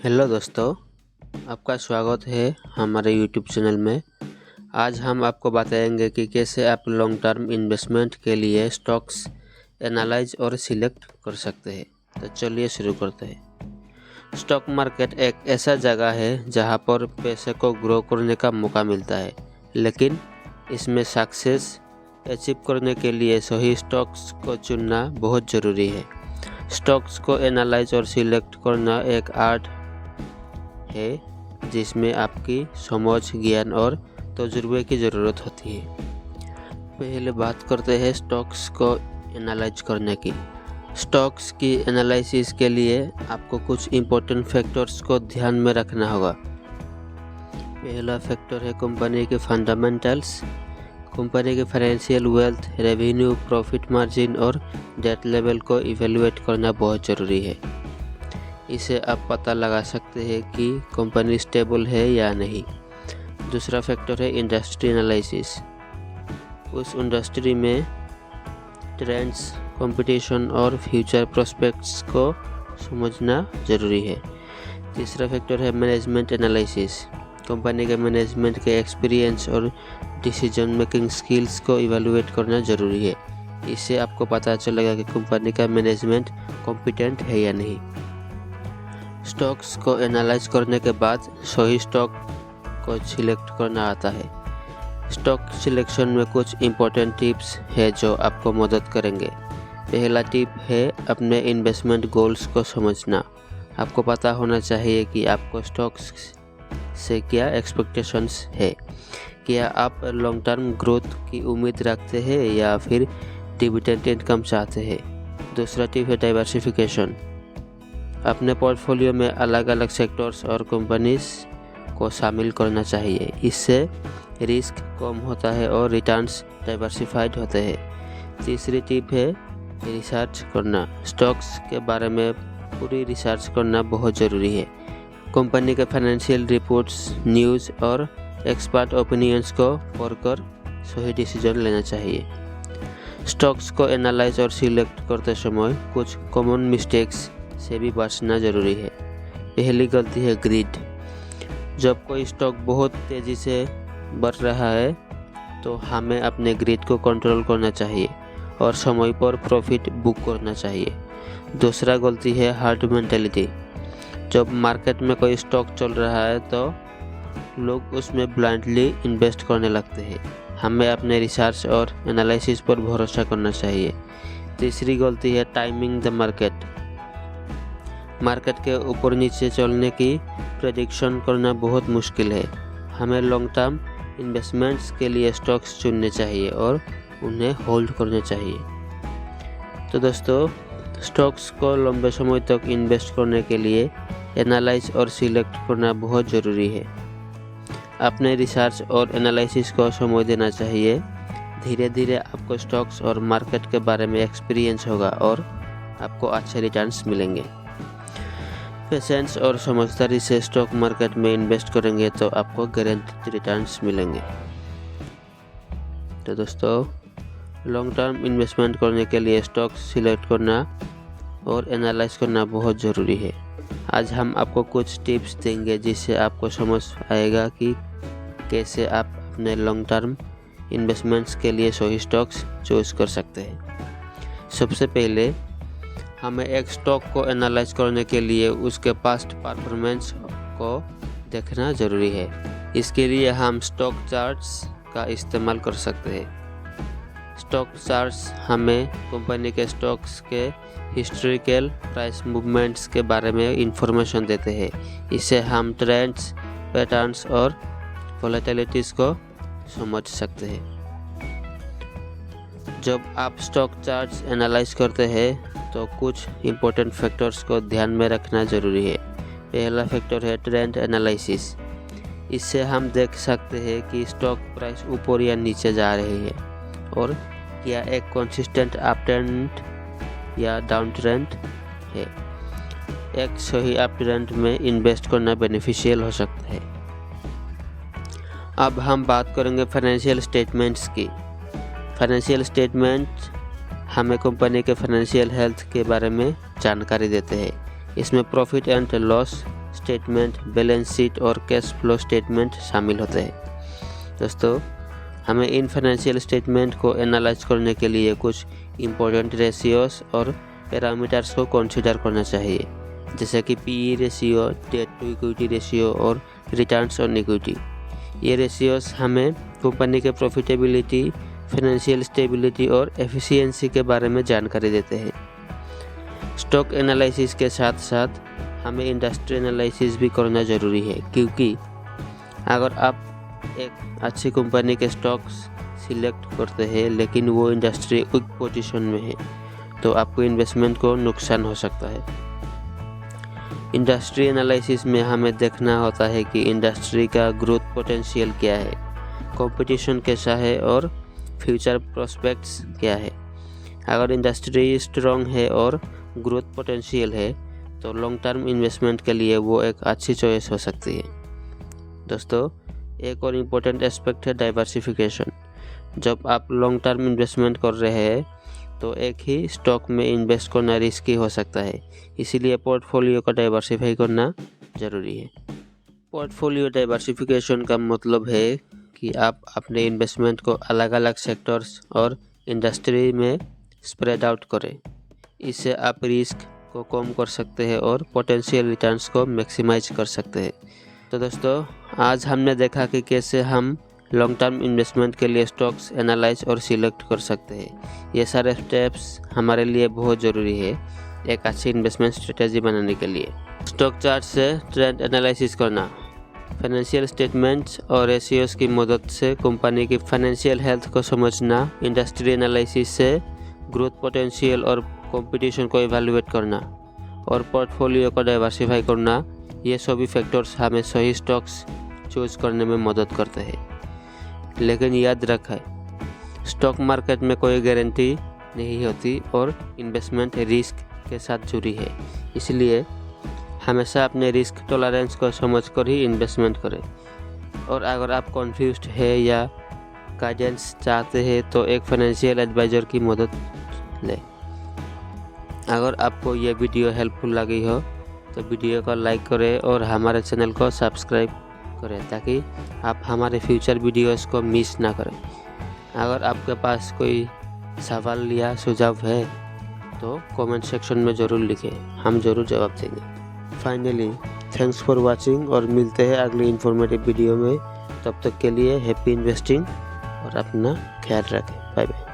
Hello दोस्तों, आपका स्वागत है हमारे यूट्यूब चैनल में। आज हम आपको बताएंगे कि कैसे आप लॉन्ग टर्म इन्वेस्टमेंट के लिए स्टॉक्स एनालाइज और सिलेक्ट कर सकते हैं। तो चलिए शुरू करते हैं। स्टॉक मार्केट एक ऐसा जगह है जहां पर पैसे को ग्रो करने का मौका मिलता है, लेकिन इसमें सक्सेस अचीव करने के लिए सही स्टॉक्स को चुनना बहुत ज़रूरी है। स्टॉक्स को एनालाइज और सिलेक्ट करना एक आर्ट है जिसमें आपकी समझ, ज्ञान और तजुर्बे की ज़रूरत होती है। पहले बात करते हैं स्टॉक्स को एनालाइज करने की। स्टॉक्स की एनालिसिस के लिए आपको कुछ इम्पोर्टेंट फैक्टर्स को ध्यान में रखना होगा। पहला फैक्टर है कंपनी के फंडामेंटल्स। कंपनी के financial wealth, revenue, profit margin और डेट लेवल को इवेलुएट करना बहुत ज़रूरी है। इसे आप पता लगा सकते हैं कि कंपनी स्टेबल है या नहीं। दूसरा फैक्टर है इंडस्ट्री एनालिसिस। उस इंडस्ट्री में ट्रेंड्स, कंपटीशन और फ्यूचर प्रोस्पेक्ट्स को समझना ज़रूरी है। तीसरा फैक्टर है मैनेजमेंट एनालिसिस। कंपनी के मैनेजमेंट के एक्सपीरियंस और डिसीजन मेकिंग स्किल्स को इवेलुएट करना ज़रूरी है। इससे आपको पता चलेगा कि कंपनी का मैनेजमेंट कॉम्पिटेंट है या नहीं। स्टॉक्स को एनालाइज करने के बाद सही स्टॉक को सिलेक्ट करना आता है। स्टॉक सिलेक्शन में कुछ इम्पोर्टेंट टिप्स है जो आपको मदद करेंगे। पहला टिप है अपने इन्वेस्टमेंट गोल्स को समझना। आपको पता होना चाहिए कि आपको स्टॉक्स से क्या एक्सपेक्टेशंस है। क्या आप लॉन्ग टर्म ग्रोथ की उम्मीद रखते हैं या फिर डिविडेंड इनकम चाहते हैं। दूसरा टिप है डाइवर्सिफिकेशन। अपने पोर्टफोलियो में अलग अलग सेक्टर्स और कंपनीज को शामिल करना चाहिए। इससे रिस्क कम होता है और रिटर्न्स डाइवर्सिफाइड होते हैं। तीसरी टिप है रिसर्च करना। स्टॉक्स के बारे में पूरी रिसर्च करना बहुत ज़रूरी है। कंपनी के फाइनेंशियल रिपोर्ट्स, न्यूज़ और एक्सपर्ट ओपिनियंस को पढ़कर सही डिसीजन लेना चाहिए। स्टॉक्स को एनालाइज और सिलेक्ट करते समय कुछ कॉमन मिस्टेक्स से भी बचना ज़रूरी है। पहली गलती है ग्रीड। जब कोई स्टॉक बहुत तेज़ी से बढ़ रहा है तो हमें अपने ग्रीड को कंट्रोल करना चाहिए और समय पर प्रॉफिट बुक करना चाहिए। दूसरा गलती है हर्ड मेंटालिटी। जब मार्केट में कोई स्टॉक चल रहा है तो लोग उसमें ब्लाइंडली इन्वेस्ट करने लगते हैं। हमें अपने रिसर्च और एनालिसिस पर भरोसा करना चाहिए। तीसरी गलती है टाइमिंग द मार्केट। मार्केट के ऊपर नीचे चलने की प्रेडिक्शन करना बहुत मुश्किल है। हमें लॉन्ग टर्म इन्वेस्टमेंट्स के लिए स्टॉक्स चुनने चाहिए और उन्हें होल्ड करने चाहिए। तो दोस्तों, स्टॉक्स को लंबे समय तक इन्वेस्ट करने के लिए एनालाइज और सिलेक्ट करना बहुत ज़रूरी है। अपने रिसर्च और एनालिसिस को समय देना चाहिए। धीरे धीरे आपको स्टॉक्स और मार्केट के बारे में एक्सपीरियंस होगा और आपको अच्छे रिटर्न्स मिलेंगे। पेशेंस और समझदारी से स्टॉक मार्केट में इन्वेस्ट करेंगे तो आपको गारंटीड रिटर्न्स मिलेंगे। तो दोस्तों, लॉन्ग टर्म इन्वेस्टमेंट करने के लिए स्टॉक्स सिलेक्ट करना और एनालाइज करना बहुत ज़रूरी है। आज हम आपको कुछ टिप्स देंगे जिससे आपको समझ आएगा कि कैसे आप अपने लॉन्ग टर्म इन्वेस्टमेंट्स के लिए सही स्टॉक्स चूज कर सकते हैं। सबसे पहले हमें एक स्टॉक को एनालाइज करने के लिए उसके पास्ट परफॉर्मेंस को देखना ज़रूरी है। इसके लिए हम स्टॉक चार्ट्स का इस्तेमाल कर सकते हैं। स्टॉक चार्ट्स हमें कंपनी के स्टॉक्स के हिस्टोरिकल प्राइस मूवमेंट्स के बारे में इंफॉर्मेशन देते हैं। इससे हम ट्रेंड्स, पैटर्न्स और वोलेटिलिटीज़ को समझ सकते हैं। जब आप स्टॉक चार्ट्स एनालाइज करते हैं तो कुछ इम्पोर्टेंट फैक्टर्स को ध्यान में रखना ज़रूरी है। पहला फैक्टर है ट्रेंड एनालिसिस। इससे हम देख सकते हैं कि स्टॉक प्राइस ऊपर या नीचे जा रही है और क्या एक कंसिस्टेंट अप ट्रेंड या डाउन ट्रेंड है। एक सही अप ट्रेंड में इन्वेस्ट करना बेनिफिशियल हो सकता है। अब हम बात करेंगे फाइनेंशियल स्टेटमेंट्स की। फाइनेंशियल स्टेटमेंट हमें कंपनी के फाइनेंशियल हेल्थ के बारे में जानकारी देते हैं। इसमें profit and loss statement, balance sheet और कैश फ्लो स्टेटमेंट शामिल होते हैं। दोस्तों, हमें इन फाइनेंशियल स्टेटमेंट को एनालाइज करने के लिए कुछ इम्पोर्टेंट रेशियोज और पैरामीटर्स को कंसीडर करना चाहिए, जैसे कि PE ratio, debt to equity ratio और रिटर्न्स ऑन इक्विटी। ये रेशियोज हमें कंपनी के प्रॉफिटेबिलिटी, फाइनेंशियल स्टेबिलिटी और एफिशिएंसी के बारे में जानकारी देते हैं। स्टॉक एनालिसिस के साथ साथ हमें इंडस्ट्री एनालिसिस भी करना ज़रूरी है, क्योंकि अगर आप एक अच्छी कंपनी के स्टॉक्स सिलेक्ट करते हैं लेकिन वो इंडस्ट्री वीक पोजीशन में है, तो आपको इन्वेस्टमेंट को नुकसान हो सकता है। इंडस्ट्री एनालिसिस में हमें देखना होता है कि इंडस्ट्री का ग्रोथ पोटेंशियल क्या है, कंपटीशन कैसा है और फ्यूचर प्रोस्पेक्ट्स क्या है। अगर इंडस्ट्री स्ट्रॉन्ग है और ग्रोथ पोटेंशियल है तो लॉन्ग टर्म इन्वेस्टमेंट के लिए वो एक अच्छी चॉइस हो सकती है। दोस्तों, एक और इम्पोर्टेंट एस्पेक्ट है डाइवर्सिफिकेशन। जब आप लॉन्ग टर्म इन्वेस्टमेंट कर रहे हैं तो एक ही स्टॉक में इन्वेस्ट करना रिस्की हो सकता है, इसीलिए पोर्टफोलियो को डाइवर्सिफाई करना ज़रूरी है। पोर्टफोलियो डाइवर्सिफिकेशन का मतलब है कि आप अपने इन्वेस्टमेंट को अलग अलग सेक्टर्स और इंडस्ट्री में स्प्रेड आउट करें। इससे आप रिस्क को कम कर सकते हैं और पोटेंशियल रिटर्न्स को मैक्सिमाइज कर सकते हैं। तो दोस्तों, आज हमने देखा कि कैसे हम लॉन्ग टर्म इन्वेस्टमेंट के लिए स्टॉक्स एनालाइज और सिलेक्ट कर सकते हैं। ये सारे स्टेप्स हमारे लिए बहुत ज़रूरी है एक अच्छी इन्वेस्टमेंट स्ट्रेटेजी बनाने के लिए। स्टॉक चार्ट से ट्रेंड एनालिसिस करना, फाइनेंशियल स्टेटमेंट्स और रेशियोज की मदद से कंपनी की फाइनेंशियल हेल्थ को समझना, इंडस्ट्री एनालिसिस से ग्रोथ पोटेंशियल और कंपटीशन को इवैल्यूएट करना और पोर्टफोलियो को डाइवर्सिफाई करना, ये सभी फैक्टर्स हमें सही स्टॉक्स चूज करने में मदद करते हैं। लेकिन याद रखें, स्टॉक मार्केट में कोई गारंटी नहीं होती और इन्वेस्टमेंट रिस्क के साथ जुड़ी है, इसलिए हमेशा अपने रिस्क टॉलरेंस को समझकर ही इन्वेस्टमेंट करें। और अगर आप कन्फ्यूज्ड है या गाइडेंस चाहते हैं तो एक फाइनेंशियल एडवाइज़र की मदद लें। अगर आपको ये वीडियो हेल्पफुल लगी हो तो वीडियो को लाइक करें और हमारे चैनल को सब्सक्राइब करें, ताकि आप हमारे फ्यूचर वीडियोस को मिस ना करें। अगर आपके पास कोई सवाल या सुझाव है तो कमेंट सेक्शन में ज़रूर लिखें, हम ज़रूर जवाब देंगे। फाइनली, थैंक्स फॉर वाचिंग और मिलते हैं अगली इन्फॉर्मेटिव वीडियो में। तब तक के लिए हैप्पी इन्वेस्टिंग और अपना ख्याल रखें। Bye bye.